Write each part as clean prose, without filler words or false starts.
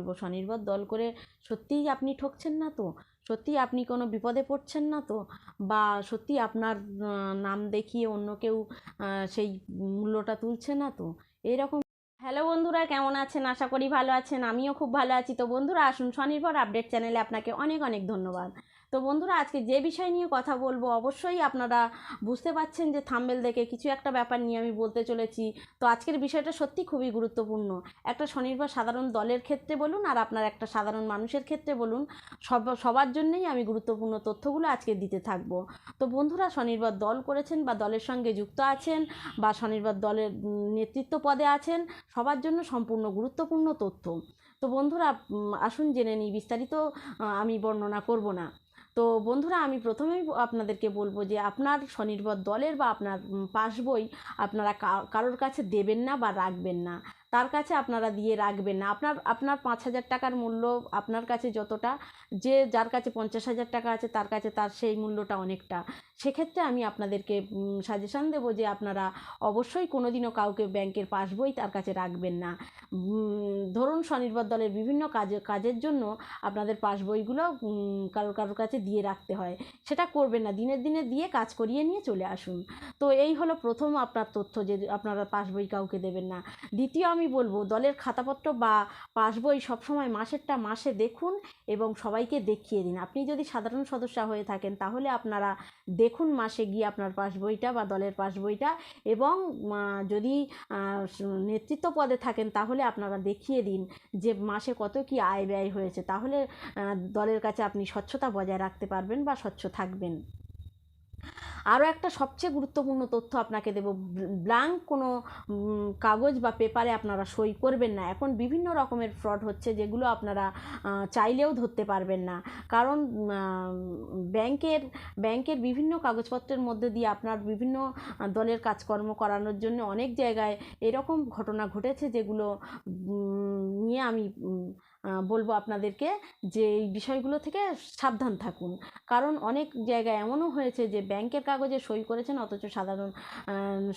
বলবো, স্বনির্ভর দল করে সত্যিই আপনি ঠকছেন না তো? সত্যিই আপনি কোনো বিপদে পড়ছেন না তো? বা সত্যি আপনার নাম দেখিয়ে অন্য কেউ সেই মূল্যটা তুলছে না তো? এইরকম। হ্যালো বন্ধুরা, কেমন আছেন? আশা করি ভালো আছেন। আমিও খুব ভালো আছি। তো বন্ধুরা, আসুন স্বনির্ভর আপডেট চ্যানেলে আপনাকে অনেক অনেক ধন্যবাদ। তো বন্ধুরা, আজকে যে বিষয় নিয়ে কথা বলবো, অবশ্যই আপনারা বুঝতে পারছেন যে থাম্বনেল দেখে কিছু একটা ব্যাপার নিয়ে আমি বলতে চলেছি। তো আজকের বিষয়টা সত্যি খুবই গুরুত্বপূর্ণ। একটা স্বনির্ভর সাধারণ দলের ক্ষেত্রে বলুন আর আপনার একটা সাধারণ মানুষের ক্ষেত্রে বলুন, সবার জন্যই আমি গুরুত্বপূর্ণ তথ্যগুলো আজকে দিতে থাকবো। তো বন্ধুরা, স্বনির্ভর দল করেছেন বা দলের সঙ্গে যুক্ত আছেন বা স্বনির্ভর দলের নেতৃত্ব পদে আছেন, সবার জন্য সম্পূর্ণ গুরুত্বপূর্ণ তথ্য। তো বন্ধুরা, আসুন জেনে নিই। বিস্তারিত আমি বর্ণনা করব না। তো বন্ধুরা, আমি প্রথমেই আপনাদেরকে বলবো যে আপনার স্বনির্ভর দলের বা আপনার পাসবই আপনারা কারোর কাছে দেবেন না বা রাখবেন না। তার কাছে আপনারা দিয়ে রাখবেন না। আপনার 5,000 টাকার মূল্য আপনার কাছে যতটা, যার কাছে 50,000 টাকা আছে তার কাছে তার সেই মূল্যটা অনেকটা। সেক্ষেত্রে আমি আপনাদেরকে সাজেশান দেবো যে আপনারা অবশ্যই কোনোদিনও কাউকে ব্যাংকের পাসবই তার কাছে রাখবেন না। ধরুন, স্বনির্ভর দলের বিভিন্ন কাজের জন্য আপনাদের পাসবইগুলো কারোর কাছে দিয়ে রাখতে হয়, সেটা করবেন না। দিনের দিনে দিয়ে কাজ করিয়ে নিয়ে চলে আসুন। তো এই হলো প্রথম আপনার তথ্য, যে আপনারা পাসবই কাউকে দেবেন না। দ্বিতীয় আমি বলবো, দলের খাতাপত্র বা পাসবই সবসময় মাসেরটা মাসে দেখুন এবং সবাইকে দেখিয়ে দিন। আপনি যদি সাধারণ সদস্য হয়ে থাকেন তাহলে আপনারা দেখুন মাসে গিয়ে আপনার পাসবইটা বা দলের পাসবইটা, এবং যদি নেতৃত্ব পদে থাকেন তাহলে আপনারা দেখিয়ে দিন যে মাসে কত কি আয় ব্যয় হয়েছে। তাহলে দলের কাছে আপনি স্বচ্ছতা বজায় রাখতে পারবেন বা স্বচ্ছ থাকবেন। আরও একটা সবচেয়ে গুরুত্বপূর্ণ তথ্য আপনাকে দেব, ব্ল্যাঙ্ক কোনো কাগজ বা পেপারে আপনারা সই করবেন না। এখন বিভিন্ন রকমের ফ্রড হচ্ছে, যেগুলো আপনারা চাইলেও ধরতে পারবেন না। কারণ ব্যাংকের বিভিন্ন কাগজপত্রের মধ্যে দিয়ে আপনার বিভিন্ন দলের কাজকর্ম করানোর জন্য অনেক জায়গায় এরকম ঘটনা ঘটেছে, যেগুলো নিয়ে আমি বলবো আপনাদেরকে যে এই বিষয়গুলো থেকে সাবধান থাকুন। কারণ অনেক জায়গায় এমনও হয়েছে যে ব্যাংকের কাগজে সই করেছেন অথচ সাধারণ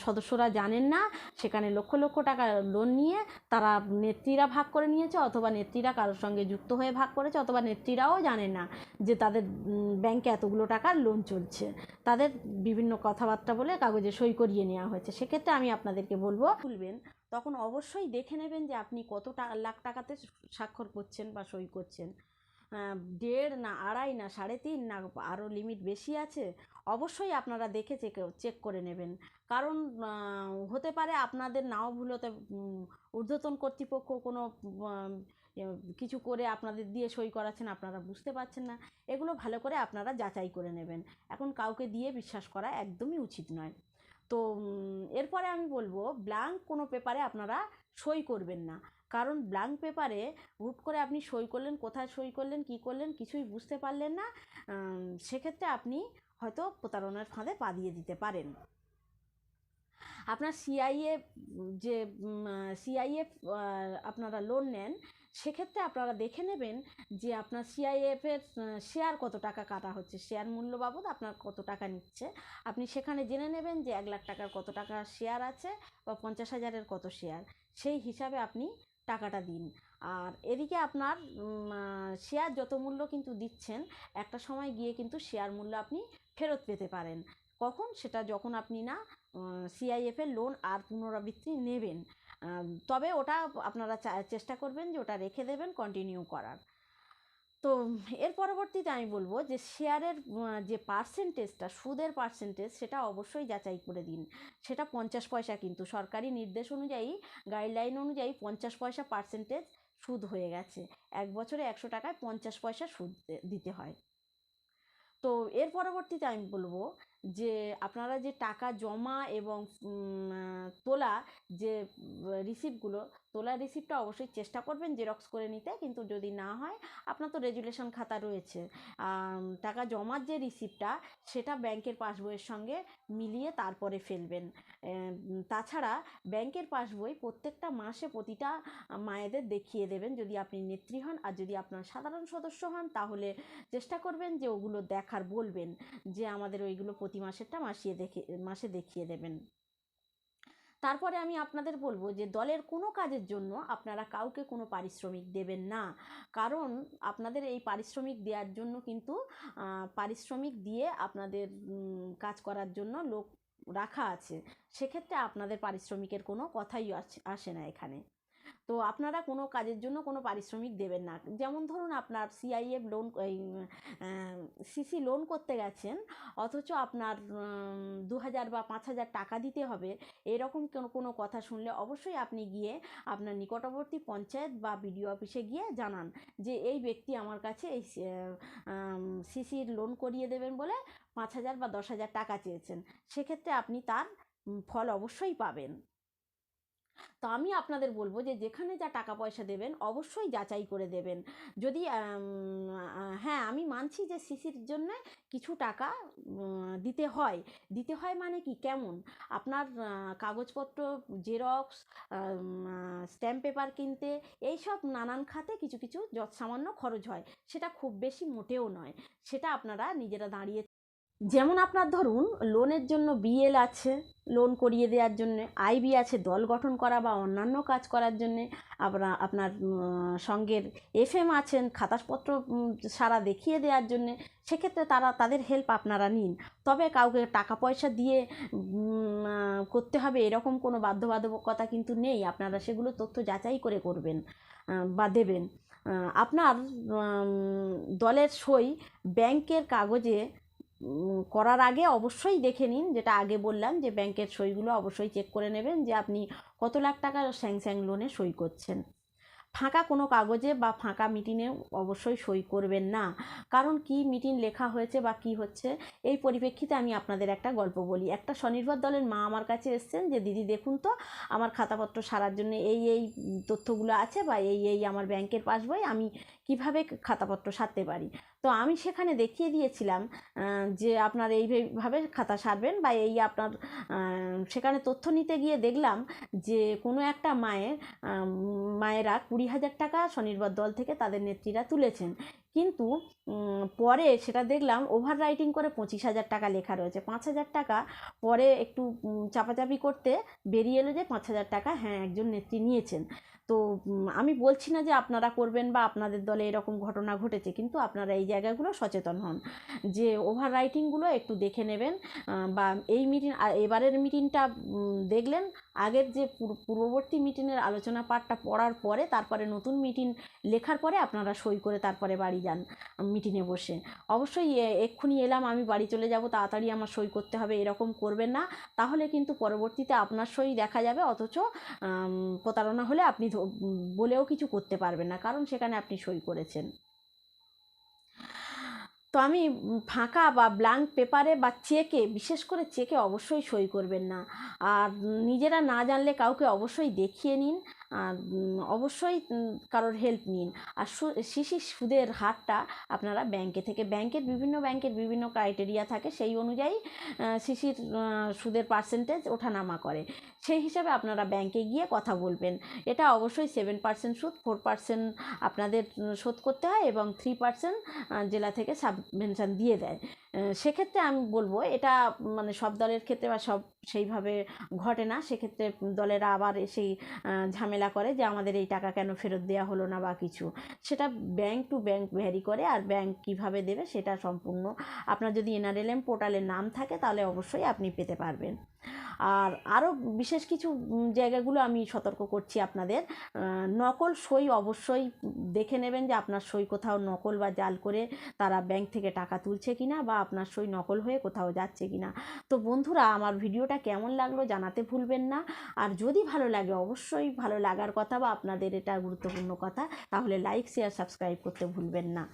সদস্যরা জানেন না। সেখানে লক্ষ লক্ষ টাকা লোন নিয়ে তারা নেত্রীরা ভাগ করে নিয়েছে, অথবা নেত্রীরা কারোর সঙ্গে যুক্ত হয়ে ভাগ করেছে, অথবা নেত্রীরাও জানেন না যে তাদের ব্যাংকে এতগুলো টাকার লোন চলছে। তাদের বিভিন্ন কথাবার্তা বলে কাগজে সই করিয়ে নেওয়া হয়েছে। সেক্ষেত্রে আমি আপনাদেরকে বলবো, খুলবেন তখন অবশ্যই দেখে নেবেন যে আপনি কত লাখ টাকাতে স্বাক্ষর করছেন বা সই করছেন। 1.5 না 2.5 না 3.5 না আরও লিমিট বেশি আছে, অবশ্যই আপনারা দেখে চেক করে নেবেন। কারণ হতে পারে আপনাদের নাও ভুল হতে, ঊর্ধ্বতন কর্তৃপক্ষ কোনো কিছু করে আপনাদের দিয়ে সই করাচ্ছেন, আপনারা বুঝতে পারছেন না। এগুলো ভালো করে আপনারা যাচাই করে নেবেন। এখন কাউকে দিয়ে বিশ্বাস করা একদমই উচিত নয়। তো এরপরে আমি বলবো, ব্ল্যাঙ্ক কোনো পেপারে আপনারা সই করবেন না। কারণ ব্ল্যাঙ্ক পেপারে হুট করে আপনি সই করলেন, কোথায় সই করলেন, কী করলেন, কিছুই বুঝতে পারলেন না। সেক্ষেত্রে আপনি হয়তো প্রতারণার ফাঁদে পা দিয়ে দিতে পারেন। আপনার যে সিআইএফ আপনারা লোন নেন, সেক্ষেত্রে আপনারা দেখে নেবেন যে আপনার সিআইএফের শেয়ার কত টাকা কাটা হচ্ছে, শেয়ার মূল্য বাবদ আপনার কত টাকা নিচ্ছে। আপনি সেখানে জেনে নেবেন যে 1 লাখ টাকার কত টাকা শেয়ার আছে বা 50,000-এর কত শেয়ার, সেই হিসাবে আপনি টাকাটা দিন। আর এদিকে আপনার শেয়ার যত মূল্য কিন্তু দিচ্ছেন, একটা সময় গিয়ে কিন্তু শেয়ার মূল্য আপনি ফেরত পেতে পারেন। কখন? সেটা যখন আপনি না সিআইএফের লোন আর পুনরাবৃত্তি নেবেন, তবে ওটা আপনারা চেষ্টা করবেন যে ওটা রেখে দেবেন কন্টিনিউ করার। তো এর পরবর্তীতে আমি বলবো যে শেয়ারের যে পার্সেন্টেজটা, সুদের পার্সেন্টেজ, সেটা অবশ্যই যাচাই করে দিন। সেটা 50 পয়সা, কিন্তু সরকারি নির্দেশ অনুযায়ী, গাইডলাইন অনুযায়ী 50 পয়সা পার্সেন্টেজ সুদ হয়ে গেছে। 1 বছরে 100 টাকায় 50 পয়সা সুদ দিতে হয়। তো এর পরবর্তীতে আমি বলবো যে আপনারা যে টাকা জমা এবং তোলা যে রিসিপ্টগুলো, তোলার রিসিপ্টটা অবশ্যই চেষ্টা করবেন জেরক্স করে নিতে। কিন্তু যদি না হয়, আপনার তো রেজুলেশন খাতা রয়েছে, টাকা জমার যে রিসিপ্টটা, সেটা ব্যাংকের পাসবইয়ের সঙ্গে মিলিয়ে তারপরে ফেলবেন। তাছাড়া ব্যাংকের পাসবই প্রত্যেকটা মাসে প্রতিটা মায়েদের দেখিয়ে দেবেন, যদি আপনি নেত্রী হন। আর যদি আপনার সাধারণ সদস্য হন, তাহলে চেষ্টা করবেন যে ওগুলো দেখার, বলবেন যে আমাদের ওইগুলো প্রতি মাসেরটা মাসে দেখিয়ে দেবেন। তারপরে আমি আপনাদের বলবো যে দলের কোনো কাজের জন্য আপনারা কাউকে কোনো পারিশ্রমিক দেবেন না, কারণ আপনাদের এই পারিশ্রমিক দেওয়ার জন্য কিন্তু পারিশ্রমিক দিয়ে আপনাদের কাজ করার জন্য লোক রাখা আছে, সেক্ষেত্রে আপনাদের পারিশ্রমিকের কোনো কথাই আসে না এখানে। তো আপনারা কোনো কাজের জন্য কোনো পারিশ্রমিক দেবেন না। যেমন ধরুন আপনার সিআইএফ লোন, সিসি লোন করতে গেছেন, অথচ আপনার 2000 বা 5000 টাকা দিতে হবে, এরকম কোনো কথা শুনলে অবশ্যই আপনি গিয়ে আপনার নিকটবর্তী পঞ্চায়েত বা বিডিও অফিসে গিয়ে জানান যে এই ব্যক্তি আমার কাছে এই সিসির লোন করিয়ে দেবেন বলে 5000 বা 10,000 টাকা চেয়েছেন, সেক্ষেত্রে আপনি তার ফল অবশ্যই পাবেন। তো আমি আপনাদের বলবো যে যেখানে যা টাকা পয়সা দেবেন অবশ্যই যাচাই করে দেবেন। যদি হ্যাঁ, আমি মানছি যে সিসির জন্য কিছু টাকা দিতে হয় মানে কি, কেমন আপনার কাগজপত্র, জেরক্স, স্ট্যাম্প পেপার কিনতে, এইসব নানান খাতে কিছু কিছু সামান্য খরচ হয়, সেটা খুব বেশি মোটেও নয়, সেটা আপনারা নিজেরা দাঁড়িয়ে, যেমন আপনার ধরুন লোনের জন্য বিএল আছে, লোন করিয়ে দেওয়ার জন্যে, আইবি আছে দল গঠন করা বা অন্যান্য কাজ করার জন্যে, আপনার সঙ্গের এফএম আছেন খাতাপত্র সারা দেখিয়ে দেওয়ার জন্যে, সেক্ষেত্রে তাদের হেল্প আপনারা নিন। তবে কাউকে টাকা পয়সা দিয়ে করতে হবে এরকম কোনো বাধ্যবাধকতা কিন্তু নেই, আপনারা সেগুলো তথ্য যাচাই করে করবেন বা দেবেন। আপনার দলের সই ব্যাংকের কাগজে করার আগে অবশ্যই দেখে নিন, যেটা আগে বললাম যে ব্যাংকের সইগুলো অবশ্যই চেক করে নেবেন যে আপনি কত লাখ টাকা স্যাংশন লোনে সই করছেন। ফাঁকা কোনো কাগজে বা ফাঁকা মিটিংয়ে অবশ্যই সই করবেন না, কারণ কি মিটিং লেখা হয়েছে বা কি হচ্ছে, এই পরিপ্রেক্ষিতে আমি আপনাদের একটা গল্প বলি। একটা স্বনির্ভর দলের মা আমার কাছে এসেছেন যে দিদি দেখুন তো আমার খাতাপত্র সারার জন্য এই তথ্যগুলো আছে বা এই আমার ব্যাংকের পাসবই, আমি কিভাবে খাতাপত্র সারতে পারি। তো আমি সেখানে দেখিয়ে দিয়েছিলাম যে আপনার এইভাবে খাতা সারবেন বা আপনার সেখানে তথ্য নিতে গিয়ে দেখলাম যে কোনো একটা মায়েরা 20,000 টাকা স্বনির্ভর দল থেকে তাদের নেত্রীরা তুলেছেন, কিন্তু পরে সেটা দেখলাম ওভার রাইটিং করে 25,000 টাকা লেখা রয়েছে। 5,000 টাকা পরে একটু চাপাচাপি করতে বেরিয়ে এলো যে 5,000 টাকা হ্যাঁ একজন নেত্রী নিয়েছেন। তো আমি বলছি না যে আপনারা করবেন বা আপনাদের দলে এরকম ঘটনা ঘটেছে, কিন্তু আপনারা এই জায়গাগুলো সচেতন হন যে ওভার রাইটিংগুলো একটু দেখে নেবেন। বা এই এবারের মিটিংটা দেখলেন, আগের যে পূর্ববর্তী মিটিংয়ের আলোচনা পাঠটা পড়ার পরে তারপরে নতুন মিটিং লেখার পরে আপনারা সই করে তারপরে বাড়ি যান মিটিংয়ে বসে। অবশ্যই এক্ষুনি এলাম আমি বাড়ি চলে যাব, তাড়াতাড়ি আমার সই করতে হবে, এরকম করবেন না, তাহলে কিন্তু পরবর্তীতে আপনার সই দেখা যাবে, অথচ প্রতারণা হলে আপনি বলেও কিছু করতে পারবেন না, কারণ সেখানে আপনি সই করেছেন। তো আমি ফাঁকা বা ব্ল্যাঙ্ক পেপারে বা চেকে, বিশেষ করে চেকে অবশ্যই সই করবেন না। আর নিজেরা না জানলে কাউকে অবশ্যই দেখিয়ে নিন, আর অবশ্যই কারোর হেল্প নিন। আর শিশির সুদের হারটা আপনারা ব্যাংকের বিভিন্ন ক্রাইটেরিয়া থাকে, সেই অনুযায়ী শিশির সুদের পার্সেন্টেজ ওঠানামা করে, সেই হিসাবে আপনারা ব্যাংকে গিয়ে কথা বলবেন। এটা অবশ্যই 7% সুদ, 4% আপনাদের শোধ করতে হয় এবং 3% জেলা থেকে সাবভেনশন দিয়ে দেয়। সেক্ষেত্রে আমি বলবো এটা মানে সব দলের ক্ষেত্রে বা সব সেইভাবে ঘটে না, সেক্ষেত্রে দলেরা আবার সেই ঝামেলা করে যে আমাদের এই টাকা কেন ফেরত দেওয়া হলো না বা কিছু, সেটা ব্যাংক টু ব্যাংক ভ্যারি করে, আর ব্যাংক কিভাবে দেবে সেটা সম্পূর্ণ আপনার যদি Nrlm পোর্টালের নাম থাকে তাহলে অবশ্যই আপনি পেতে পারবেন। আর আরও বিশেষ কিছু জায়গাগুলো আমি সতর্ক করছি আপনাদের, নকল সই অবশ্যই দেখে নেবেন যে আপনার সই কোথাও নকল বা জাল করে তারা ব্যাংক থেকে টাকা তুলছে কিনা, বা আপনার সই নকল হয়ে কোথাও যাচ্ছে কিনা। তো বন্ধুরা আমার ভিডিওটা কেমন লাগলো জানাতে ভুলবেন না, আর যদি ভালো লাগে, অবশ্যই ভালো লাগার কথা বা আপনাদের এটা গুরুত্বপূর্ণ কথা, তাহলে লাইক শেয়ার সাবস্ক্রাইব করতে ভুলবেন না।